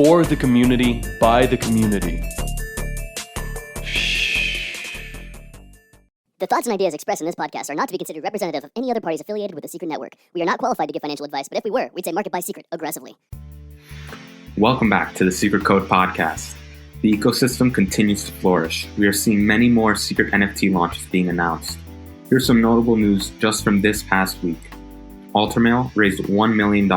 For the community, by the community. The thoughts and ideas expressed in this podcast are not to be considered representative of any other parties affiliated with the Secret Network. We are not qualified to give financial advice, but if we were, we'd say market by Secret aggressively. Welcome back to the Secret Code podcast. The ecosystem continues to flourish. We are seeing many more secret NFT launches being announced. Here's some notable news just from this past week. Altermail raised $1 million.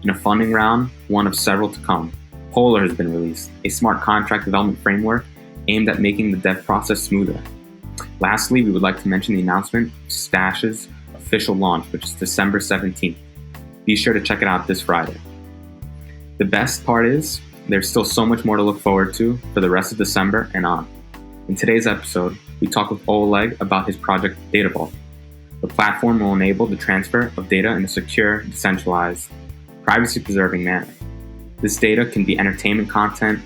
In a funding round, one of several to come, Polar has been released, a smart contract development framework aimed at making the dev process smoother. Lastly, we would like to mention the announcement of Stash's official launch, which is December 17th. Be sure to check it out this Friday. The best part is, there's still so much more to look forward to for the rest of December and on. In today's episode, we talk with Olejik about his project DataVault. The platform will enable the transfer of data in a secure, decentralized, privacy-preserving manner. This data can be entertainment content,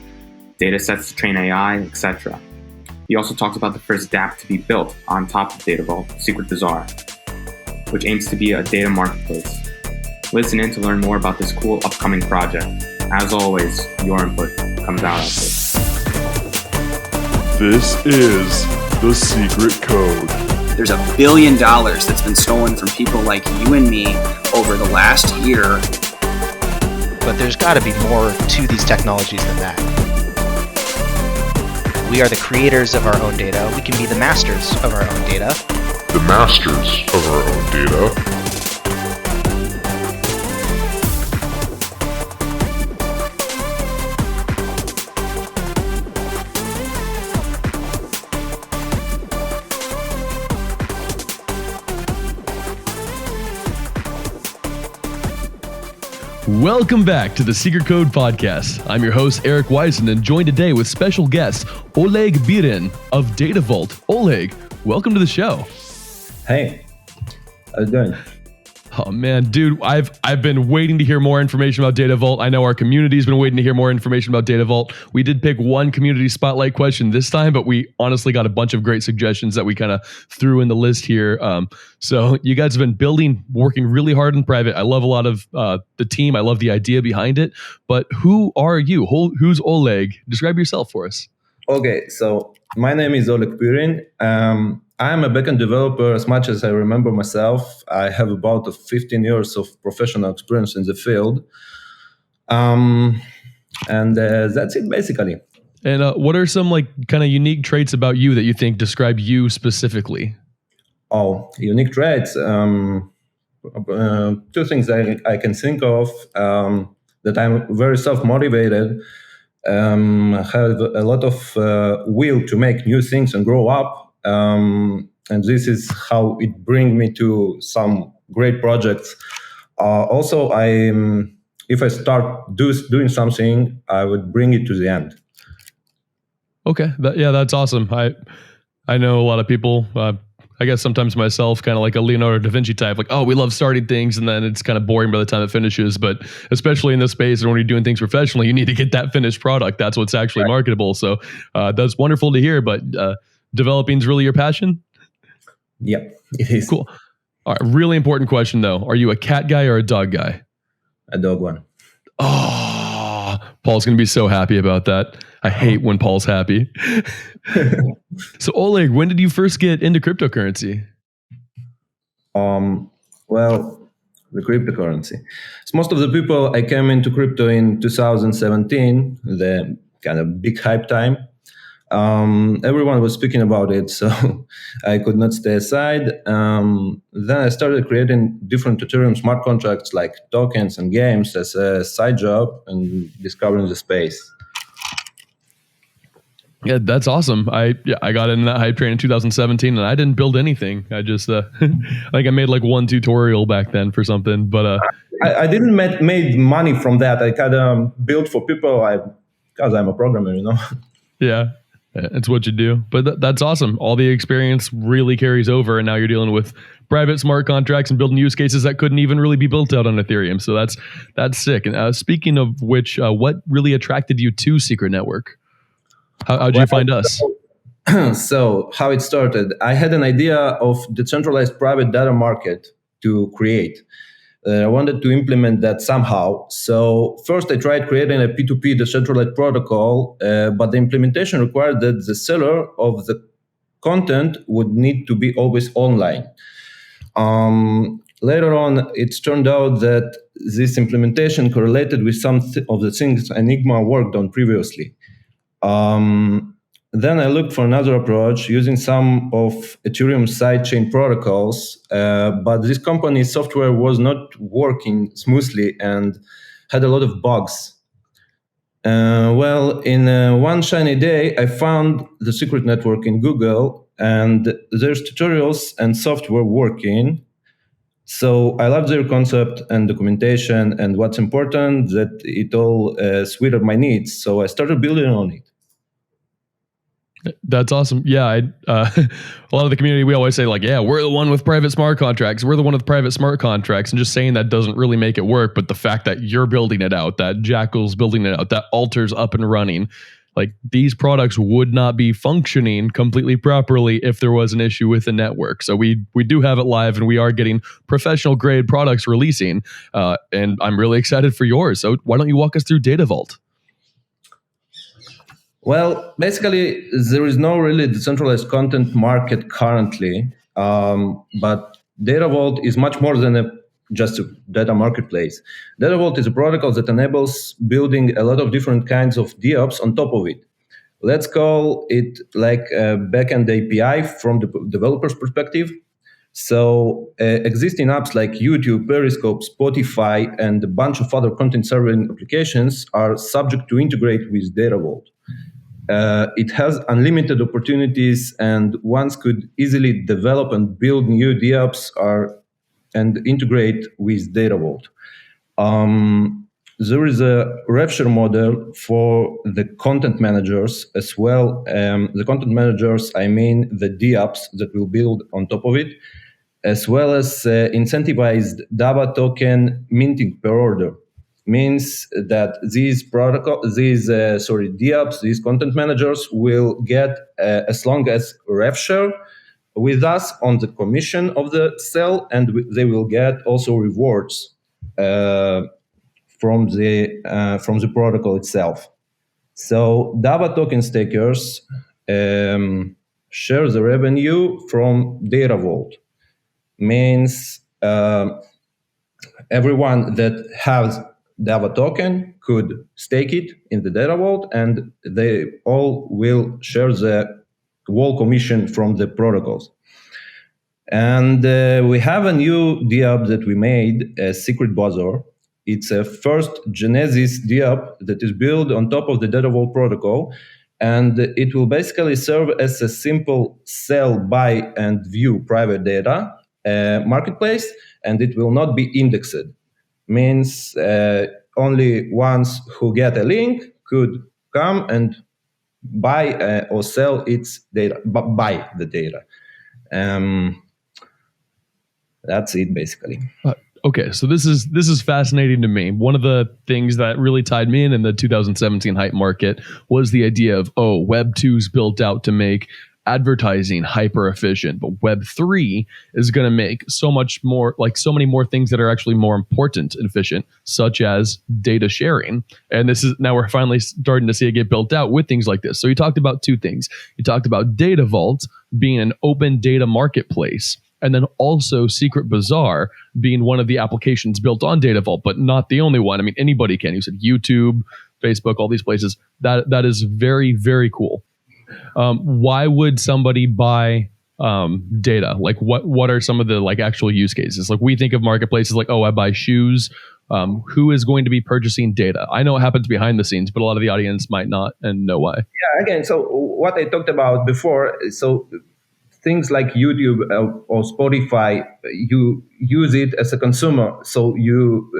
datasets to train AI, etc. He also talks about the first dapp to be built on top of DataVault, Secret Bazaar, which aims to be a data marketplace. Listen in to learn more about this cool upcoming project. As always, your input comes out of this. This is the Secret Code. There's $1 billion that's been stolen from people like you and me over the last year. But there's got to be more to these technologies than that. We are the creators of our own data. We can be the masters of our own data. The masters of our own data. Welcome back to the Secret Code podcast. I'm your host, Eric Weisen, and joined today with special guest, Olejik of DataVault. Oleg, welcome to the show. Hey, how's it going? Oh man, dude, I've been waiting to hear more information about DataVault. I know our community's been waiting to hear more information about DataVault. We did pick one community spotlight question this time, but we honestly got a bunch of great suggestions that we kind of threw in the list here. So you guys have been working really hard in private. I love a lot of the team. I love the idea behind it. But who are you? Who's Oleg? Describe yourself for us. Okay, so my name is Olejik. I'm a backend developer as much as I remember myself. I have about 15 years of professional experience in the field. And that's it basically. And what are some kind of unique traits about you that you think describe you specifically? Oh, unique traits. Two things I can think of, that I'm very self-motivated, have a lot of will to make new things and grow up. And this is how it brings me to some great projects. Also, if I start doing something, I would bring it to the end. Okay, that's awesome. I know a lot of people. I guess sometimes myself, kind of like a Leonardo da Vinci type, like, oh, we love starting things and then it's kind of boring by the time it finishes. But especially in this space and when you're doing things professionally, you need to get that finished product. That's what's actually marketable. So that's wonderful to hear. But developing is really your passion? Yeah, it is. Cool. All right, really important question though. Are you a cat guy or a dog guy? A dog one. Oh, Paul's going to be so happy about that. I hate when Paul's happy. So Oleg, when did you first get into cryptocurrency? Well, the cryptocurrency. So most of the people, I came into crypto in 2017, the kind of big hype time. Everyone was speaking about it, so I could not stay aside. Then I started creating different Ethereum smart contracts like tokens and games as a side job and discovering the space. Yeah, that's awesome. I got in that hype train in 2017 and I didn't build anything. I just I made one tutorial back then for something, but I didn't made money from that. I kind of built for people because I'm a programmer, Yeah. It's what you do. But that's awesome. All the experience really carries over, and now you're dealing with private smart contracts and building use cases that couldn't even really be built out on Ethereum. So that's sick. And speaking of which, what really attracted you to Secret Network? How'd you find us? So how it started, I had an idea of decentralized private data market to create. I wanted to implement that somehow. So first I tried creating a P2P decentralized protocol, but the implementation required that the seller of the content would need to be always online. Later on, it turned out that this implementation correlated with some of the things Enigma worked on previously. Then I looked for another approach using some of Ethereum sidechain protocols, but this company's software was not working smoothly and had a lot of bugs. In one shiny day, I found the secret network in Google, and there's tutorials and software working. So I love their concept and documentation, and what's important, that it all suited my needs. So I started building on it. That's awesome. Yeah, a lot of the community, we always say like, yeah, we're the one with private smart contracts. We're the one with private smart contracts. And just saying that doesn't really make it work. But the fact that you're building it out, that Jackal's building it out, that Alter's up and running, like these products would not be functioning completely properly if there was an issue with the network. So we do have it live, and we are getting professional grade products releasing. And I'm really excited for yours. So why don't you walk us through DataVault? Well, basically, there is no really decentralized content market currently, but DataVault is much more than just a data marketplace. DataVault is a protocol that enables building a lot of different kinds of DApps on top of it. Let's call it like a backend API from the developer's perspective. So existing apps like YouTube, Periscope, Spotify, and a bunch of other content serving applications are subject to integrate with DataVault. It has unlimited opportunities, and one could easily develop and build new DApps and integrate with DataVault. There is a rev share model for the content managers as well. The content managers, I mean the DApps that will build on top of it, as well as incentivized DABA token minting per order. Means that these DApps, these content managers will get as long as rev share with us on the commission of the sale, and they will get also rewards from the protocol itself. So DABA token stakers share the revenue from DataVault. Means everyone that has DABA token could stake it in the DataVault, and they all will share the whole commission from the protocols. And we have a new DApp that we made, a secret Bazaar. It's a first Genesis DApp that is built on top of the DataVault protocol, and it will basically serve as a simple sell, buy, and view private data marketplace, and it will not be indexed. Means only ones who get a link could come and buy or sell its data, buy the data. That's it, basically. Okay, so this is fascinating to me. One of the things that really tied me in the 2017 hype market was the idea of, Web 2's built out to make advertising hyper efficient, but Web 3 is going to make so much more, like so many more things that are actually more important and efficient, such as data sharing. And this is now we're finally starting to see it get built out with things like this. So you talked about two things. You talked about DataVault being an open data marketplace, and then also Secret Bazaar being one of the applications built on DataVault, but not the only one. I mean, anybody can. You said YouTube, Facebook, all these places. That is very, very cool. Why would somebody buy data? Like what are some of the like actual use cases? Like we think of marketplaces like, I buy shoes. Who is going to be purchasing data? I know it happens behind the scenes, but a lot of the audience might not and know why. Yeah, again, so what I talked about before, so things like YouTube or Spotify, you use it as a consumer. So you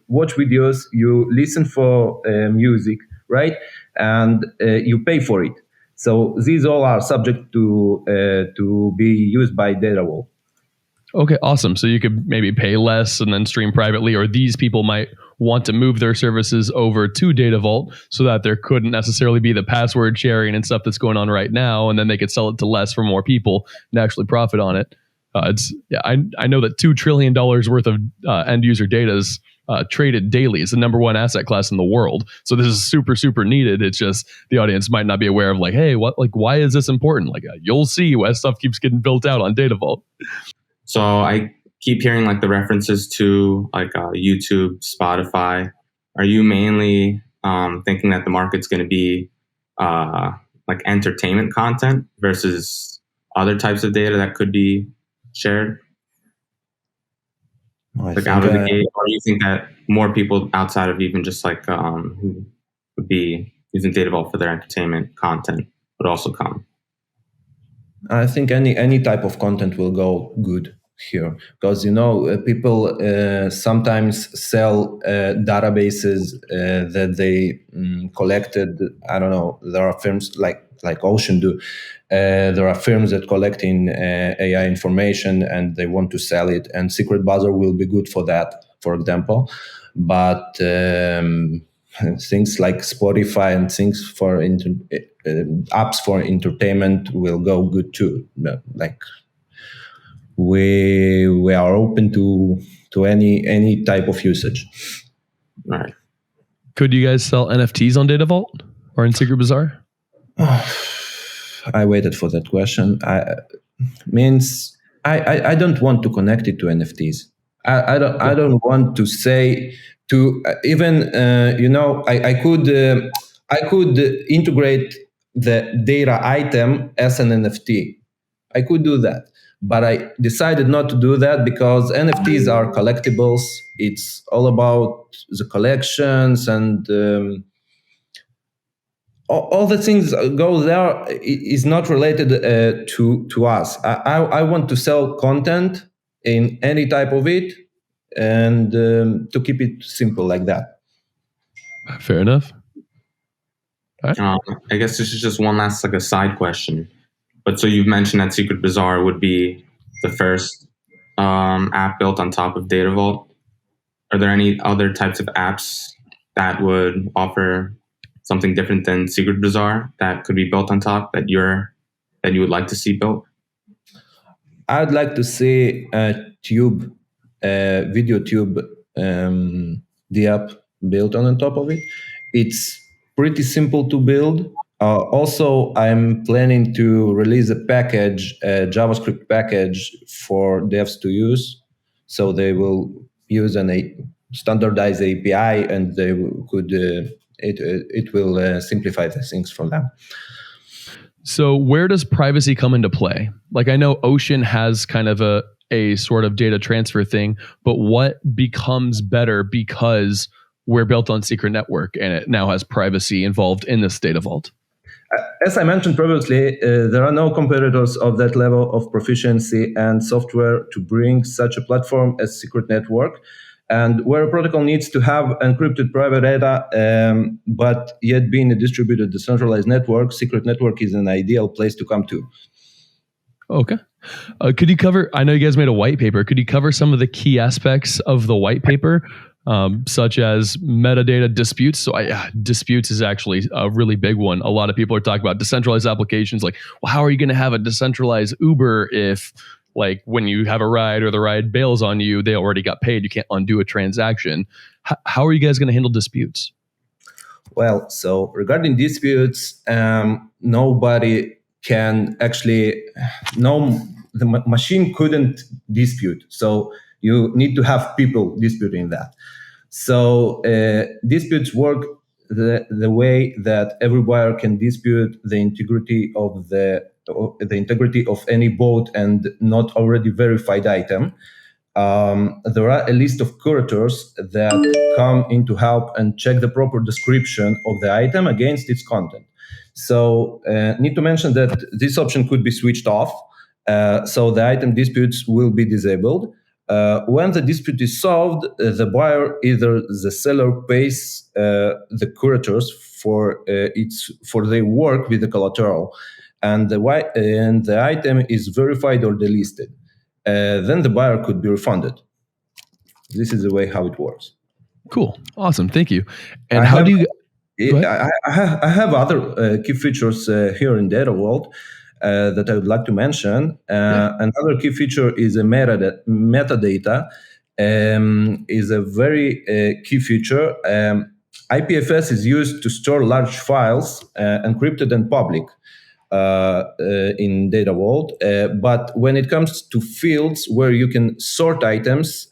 watch videos, you listen for music, right? And you pay for it. So these all are subject to be used by DataVault. Okay, awesome. So you could maybe pay less and then stream privately, or these people might want to move their services over to DataVault so that there couldn't necessarily be the password sharing and stuff that's going on right now, and then they could sell it to less for more people and actually profit on it. I know that $2 trillion worth of end user data is traded daily. It's the number one asset class in the world. So this is super, super needed. It's just the audience might not be aware of like, hey, why is this important? Like you'll see as stuff keeps getting built out on DataVault. So I keep hearing like the references to like YouTube, Spotify. Are you mainly thinking that the market's going to be like entertainment content versus other types of data that could be shared? Like out of the gate, or do you think that more people outside of even just like who would be using DataVault for their entertainment content would also come? I think any type of content will go good here, because people sometimes sell databases that they collected. I don't know. There are firms like Ocean do. There are firms that collecting AI information and they want to sell it, and Secret Bazaar will be good for that, for example. But things like Spotify and things for apps for entertainment will go good too. Like we are open to any type of usage. Right. Could you guys sell NFTs on DataVault or in Secret Bazaar? I waited for that question. I don't want to connect it to NFTs. I don't want to say to even I could integrate the data item as an NFT. I could do that, but I decided not to do that because NFTs are collectibles. It's all about the collections and all the things go there is not related to us. I want to sell content in any type of it, and to keep it simple like that. Fair enough. All right. I guess this is just one last like a side question. But so you've mentioned that Secret Bazaar would be the first app built on top of DataVault. Are there any other types of apps that would offer something different than Secret Bazaar that could be built on top that you would like to see built? I'd like to see a tube, video tube, dapp built on top of it. It's pretty simple to build. Also, I'm planning to release a package, a JavaScript package for devs to use. So they will use a standardized API, and they could it will simplify the things for them. So where does privacy come into play? Like I know Ocean has kind of a sort of data transfer thing, but what becomes better because we're built on Secret Network and it now has privacy involved in this DataVault? As I mentioned previously, there are no competitors of that level of proficiency and software to bring such a platform as Secret Network. And where a protocol needs to have encrypted private data, but yet being a distributed decentralized network, Secret Network is an ideal place to come to. Okay. Could you cover, I know you guys made a white paper, could you cover some of the key aspects of the white paper, such as metadata disputes? So disputes is actually a really big one. A lot of people are talking about decentralized applications like, well, how are you going to have a decentralized Uber if like when you have a ride or the ride bails on you, they already got paid. You can't undo a transaction. How are you guys going to handle disputes? Well, so regarding disputes, nobody can actually, the machine couldn't dispute. So you need to have people disputing that. So disputes work the way that every buyer can dispute the integrity of any bought and not already verified item. There are a list of curators that come in to help and check the proper description of the item against its content. So need to mention that this option could be switched off, so the item disputes will be disabled. When the dispute is solved, the buyer, either the seller, pays the curators for their work with the collateral, and the item is verified or delisted. Then the buyer could be refunded. This is the way how it works. Cool, awesome, thank you. And I have other key features here in DataVault. that I would like to mention. Another key feature is a metadata. Is a very key feature. IPFS is used to store large files, encrypted and public, in DataVault. But when it comes to fields where you can sort items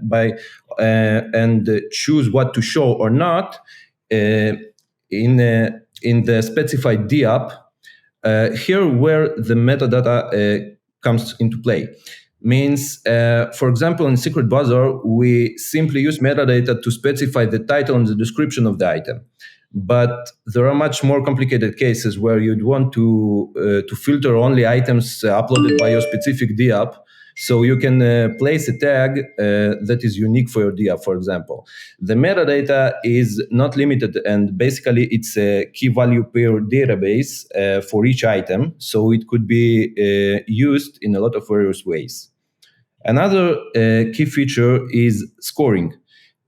by and choose what to show or not, in the specified dapp, here where the metadata comes into play. Means, for example, in Secret Bazaar, we simply use metadata to specify the title and the description of the item. But there are much more complicated cases where you'd want to filter only items uploaded by your specific dapp. So you can place a tag that is unique for your dapp, for example. The metadata is not limited, and basically it's a key value pair database for each item. So it could be used in a lot of various ways. Another key feature is scoring.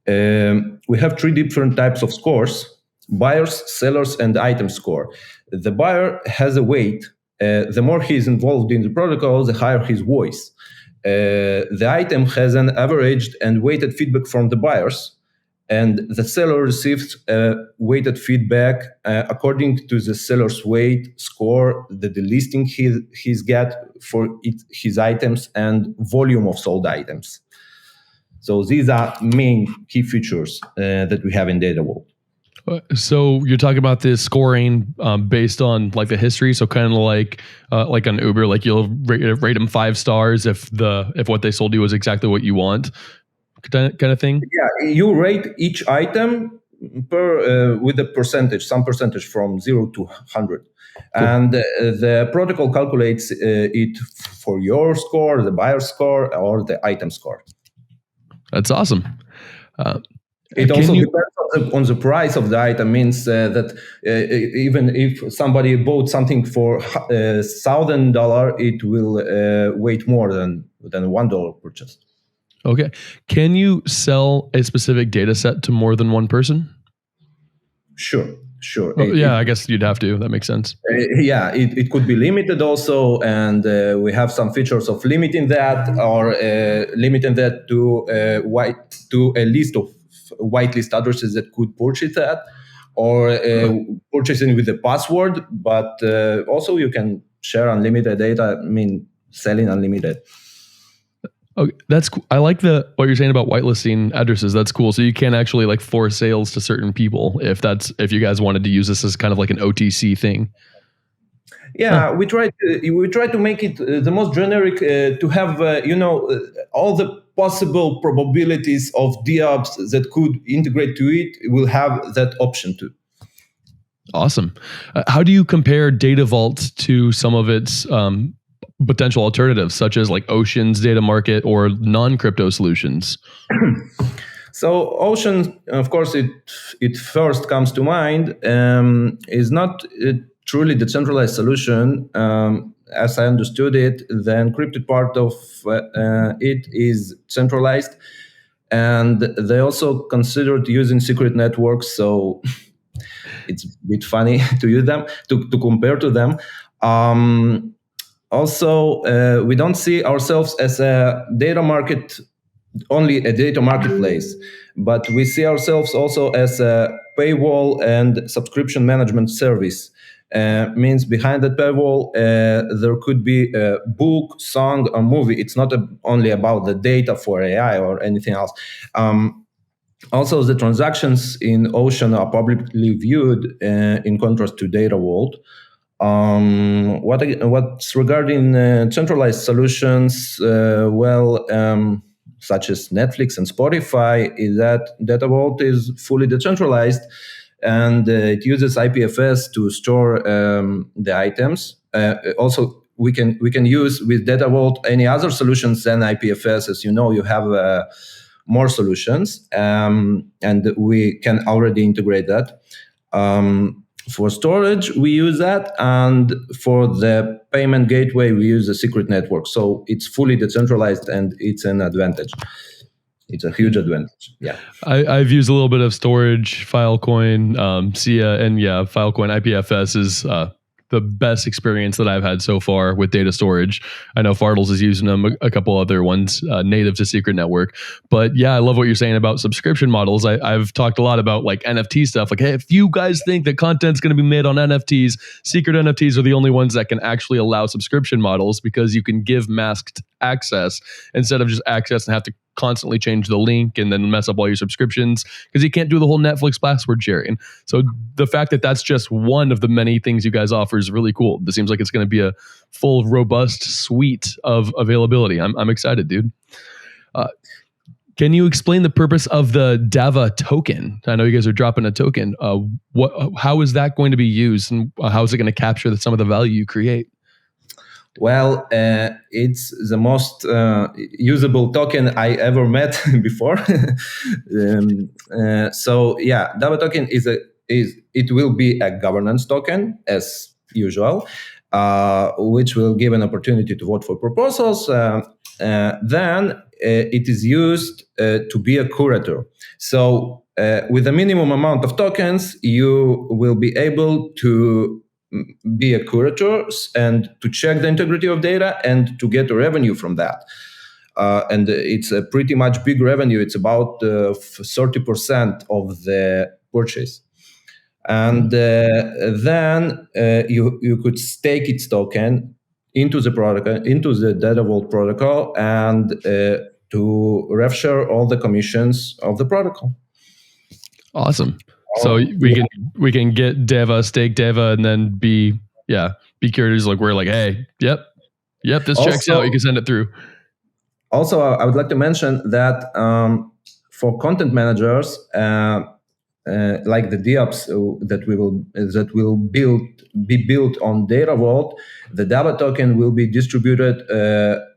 We have 3 different types of scores: buyers, sellers, and item score. The buyer has a weight. The more he is involved in the protocol, the higher his voice. The item has an averaged and weighted feedback from the buyers, and the seller receives weighted feedback according to the seller's weight, score, the delisting he's got for his items, and volume of sold items. So these are main key features that we have in DataVault. So you're talking about this scoring based on like the history. So kind of like on Uber, like you'll rate them 5 stars if what they sold you was exactly what you want, kind of thing. Yeah, you rate each item per with a percentage, some percentage from 0 to 100, cool. And the protocol calculates it for your score, the buyer score, or the item score. That's awesome. It also depends on the price of the item. Means that even if somebody bought something for $1,000, it will weight more than $1 purchase. Okay. Can you sell a specific data set to more than one person? Sure. Oh, I guess you'd have to. That makes sense. It could be limited also, and we have some features of limiting that, or limiting that to a list of whitelist addresses that could purchase that, or purchasing with a password. But also you can share unlimited data. I mean, selling unlimited. Okay, that's cool. I like what you're saying about whitelisting addresses. That's cool. So you can actually like force sales to certain people if you guys wanted to use this as kind of like an OTC thing. Yeah, we try to make it the most generic to have all the possible probabilities of dapps that could integrate to it. Will have that option too. Awesome. How do you compare DataVault to some of its potential alternatives, such as like Ocean's data market or non-crypto solutions? So Ocean, of course, it first comes to mind, is not a truly decentralized solution. As I understood it, the encrypted part of it is centralized, and they also considered using secret networks. So it's a bit funny to use them, to compare to them. Also, we don't see ourselves as a data market, only a data marketplace, but we see ourselves also as a paywall and subscription management service. Means behind that paywall, there could be a book, song, or movie. It's not only about the data for AI or anything else. Also, the transactions in Ocean are publicly viewed in contrast to DataVault. What's regarding centralized solutions, such as Netflix and Spotify, is that DataVault is fully decentralized, and it uses IPFS to store the items. Also, we can use with DataVault any other solutions than IPFS. As you know, you have more solutions, and we can already integrate that. For storage, we use that, and for the payment gateway, we use a secret network. So it's fully decentralized, and it's an advantage. It's a huge advantage. Yeah, I've used a little bit of storage, Filecoin, SIA, and Filecoin IPFS is the best experience that I've had so far with data storage. I know Fartles is using them, a couple other ones native to Secret Network. But yeah, I love what you're saying about subscription models. I've talked a lot about like NFT stuff. Like, hey, if you guys think that content's going to be made on NFTs, Secret NFTs are the only ones that can actually allow subscription models, because you can give masked access instead of just access and have to constantly change the link and then mess up all your subscriptions, because you can't do the whole Netflix password sharing. So the fact that that's just one of the many things you guys offer is really cool. It seems like it's going to be a full, robust suite of availability. I'm excited, dude. Can you explain the purpose of the DAVA token? I know you guys are dropping a token. How is that going to be used, and how is it going to capture some of the value you create? Well, it's the most usable token I ever met before. So yeah, DAVA token it will be a governance token as usual, which will give an opportunity to vote for proposals. Then it is used to be a curator. So with a minimum amount of tokens, you will be able to be a curator and to check the integrity of data and to get a revenue from that. And it's a pretty much big revenue. It's about 30% of the purchase. And then you could stake its token into the protocol, into the DataVault protocol, and to rev share all the commissions of the protocol. Awesome. So we can get DAVA, stake DAVA, and then be curators. Like, we're like, hey, yep, this checks out. You can send it through. Also, I would like to mention that for content managers, like the DApps that will be built on DataVault, the DAVA token will be distributed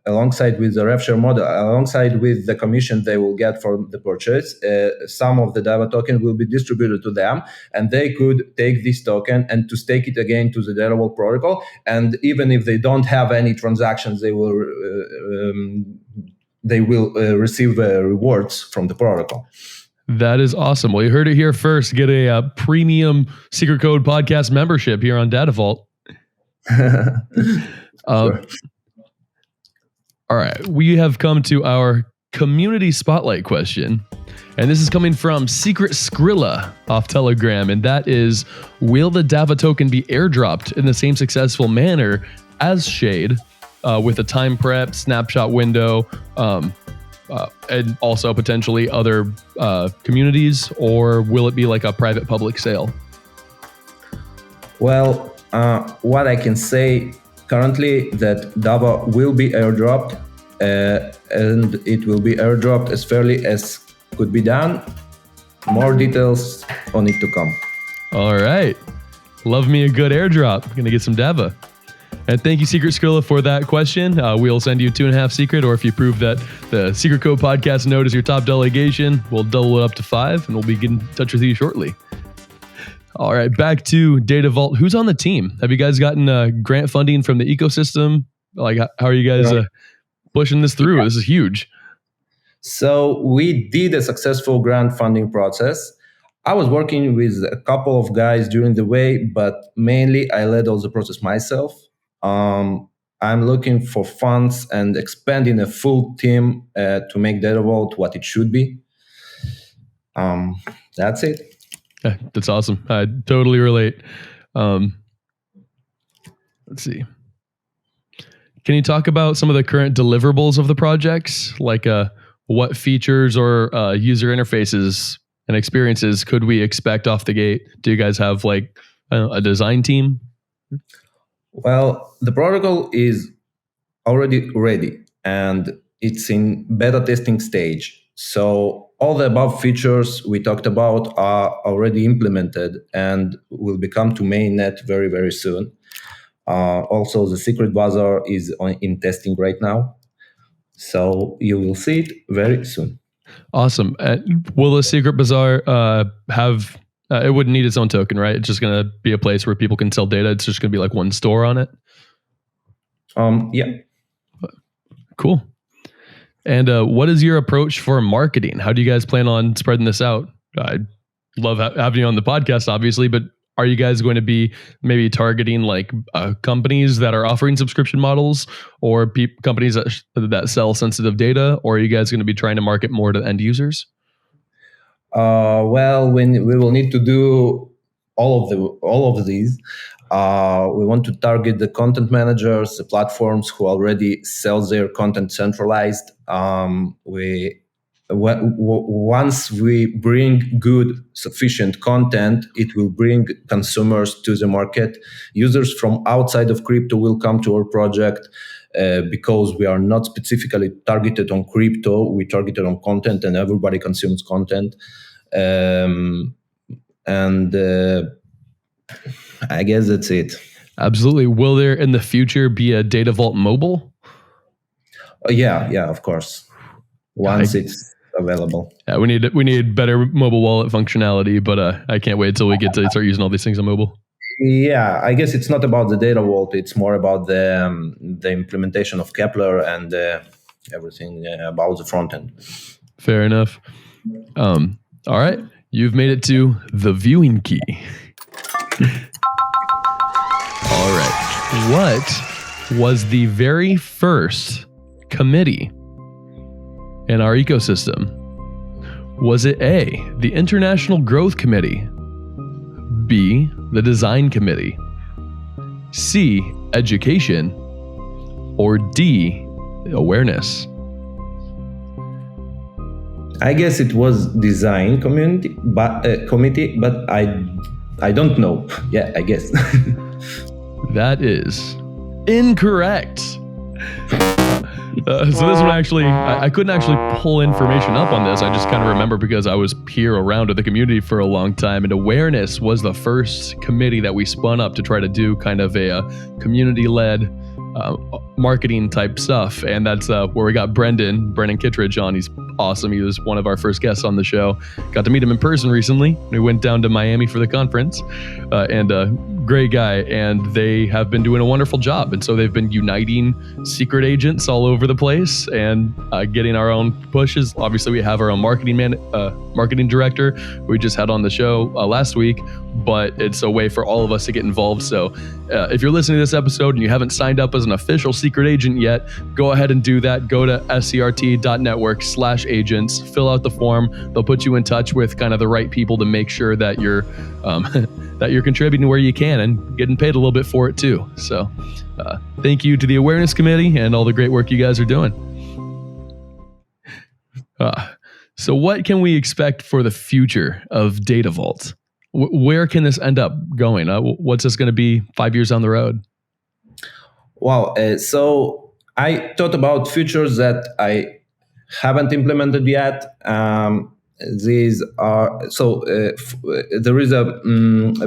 alongside with the rev share model, alongside with the commission they will get from the purchase. Some of the DAVA token will be distributed to them, and they could take this token and to stake it again to the DataVault protocol. And even if they don't have any transactions, they will receive rewards from the protocol. That is awesome. Well, you heard it here first. Get a premium Secret Code podcast membership here on DataVault. Sure. All right. We have come to our community spotlight question. And this is coming from Secret Skrilla off Telegram. And that is, will the DAVA token be airdropped in the same successful manner as Shade, with a time prep, snapshot window, and also potentially other communities, or will it be like a private public sale? Well, what I can say currently that DAVA will be airdropped, and it will be airdropped as fairly as could be done. More details on it to come. All right. Love me a good airdrop. I'm going to get some DAVA. And thank you, Secret Skrilla, for that question. We'll send you 2.5 secret, or if you prove that the Secret Code podcast node is your top delegation, we'll double it up to 5, and we'll be getting in touch with you shortly. All right, back to DataVault. Who's on the team? Have you guys gotten grant funding from the ecosystem? Like, how are you guys pushing this through? This is huge. So we did a successful grant funding process. I was working with a couple of guys during the way, but mainly I led all the process myself. I'm looking for funds and expanding a full team to make DataVault what it should be. That's it. That's awesome. I totally relate. Let's see. Can you talk about some of the current deliverables of the projects? Like what features or user interfaces and experiences could we expect off the gate? Do you guys have like a design team? Well, the protocol is already ready and it's in beta testing stage. So all the above features we talked about are already implemented and will become to mainnet very, very soon. Also, the secret Bazaar is in testing right now. So you will see it very soon. Awesome. Will the secret Bazaar have... it wouldn't need its own token, right? It's just going to be a place where people can sell data. It's just going to be like one store on it. Yeah. Cool. And what is your approach for marketing? How do you guys plan on spreading this out? I love having you on the podcast, obviously, but are you guys going to be maybe targeting like companies that are offering subscription models, or companies that sell sensitive data, or are you guys going to be trying to market more to end users? Well, when we will need to do all of these. We want to target the content managers, the platforms who already sell their content centralized. Once we bring good, sufficient content, it will bring consumers to the market. Users from outside of crypto will come to our project because we are not specifically targeted on crypto. We targeted on content, and everybody consumes content. I guess that's it. Absolutely. Will there in the future be a DataVault mobile? Yeah, of course. Once it's available. Yeah, we need better mobile wallet functionality, but I can't wait till we get to start using all these things on mobile. Yeah, I guess it's not about the DataVault. It's more about the implementation of Kepler and everything about the front end. Fair enough. All right. You've made it to the viewing key. All right. What was the very first committee in our ecosystem? Was it A, the International Growth Committee, B, the Design Committee, C, Education, or D, Awareness? I guess it was Design Committee, but I don't know. Yeah, I guess. That is incorrect. So this one actually, I couldn't actually pull information up on this. I just kind of remember because I was here around at the community for a long time, and Awareness was the first committee that we spun up to try to do kind of a community-led marketing type stuff. And that's where we got Brendan Kittredge on. He's awesome. He was one of our first guests on the show. Got to meet him in person recently. We went down to Miami for the conference, and great guy, and they have been doing a wonderful job. And so they've been uniting secret agents all over the place and getting our own pushes. Obviously, we have our own marketing director we just had on the show last week, but it's a way for all of us to get involved. So if you're listening to this episode and you haven't signed up as an official secret agent yet, go ahead and do that. Go to scrt.network/agents, fill out the form. They'll put you in touch with kind of the right people to make sure that you're that you're contributing where you can and getting paid a little bit for it too. So thank you to the Awareness Committee and all the great work you guys are doing. So what can we expect for the future of DataVault? Where can this end up going? What's this going to be 5 years down the road? Wow. So I thought about features that I haven't implemented yet. These are there is a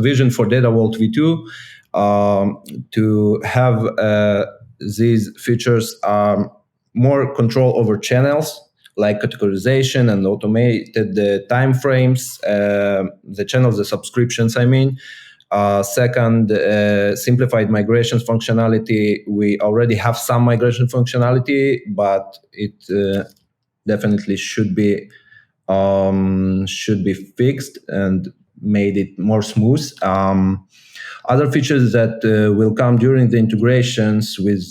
vision for DataVault V2 to have these features more control over channels, like categorization and automated time frames, the channels, the subscriptions, I mean. Second, simplified migrations functionality. We already have some migration functionality, but it definitely should be fixed and made it more smooth. Other features that will come during the integrations with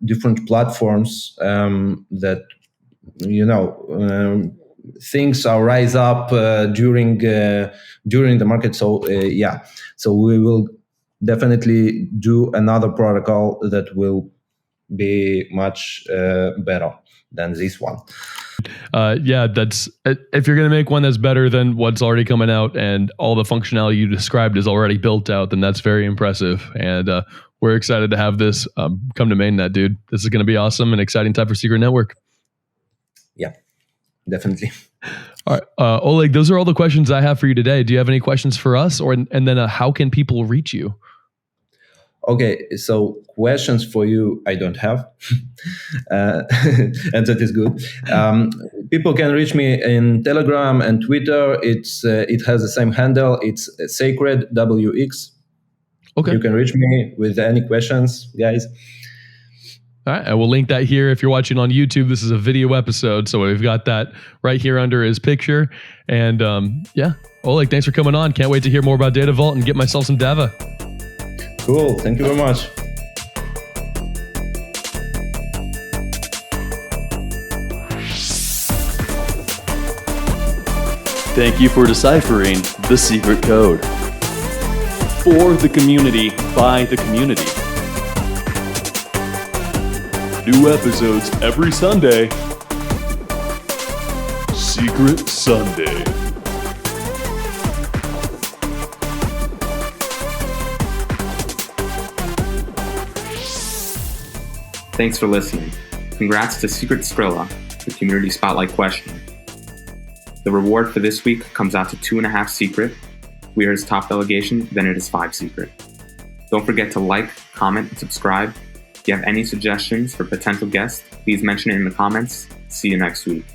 different platforms that things are rise up during the market. So so we will definitely do another protocol that will be much better than this one. That's if you're going to make one that's better than what's already coming out and all the functionality you described is already built out, then that's very impressive. And we're excited to have this come to mainnet, dude. This is going to be awesome and exciting time for Secret Network. Yeah, definitely. All right, Oleg, those are all the questions I have for you today. Do you have any questions for us, and then how can people reach you? Okay, so questions for you I don't have, and that is good. People can reach me in Telegram and Twitter. It has the same handle. It's Sacred WX. Okay. You can reach me with any questions, guys. All right, I will link that here. If you're watching on YouTube, this is a video episode, so we've got that right here under his picture. And yeah, Oleg, thanks for coming on. Can't wait to hear more about DataVault and get myself some Dava. Cool. Thank you very much. Thank you for deciphering the secret code. For the community, by the community. New episodes every Sunday. Secret Sunday. Thanks for listening. Congrats to Secret Skrilla, the Community Spotlight question. The reward for this week comes out to 2.5 secret. If we are his top delegation, then it is 5 secret. Don't forget to like, comment, and subscribe. If you have any suggestions for potential guests, please mention it in the comments. See you next week.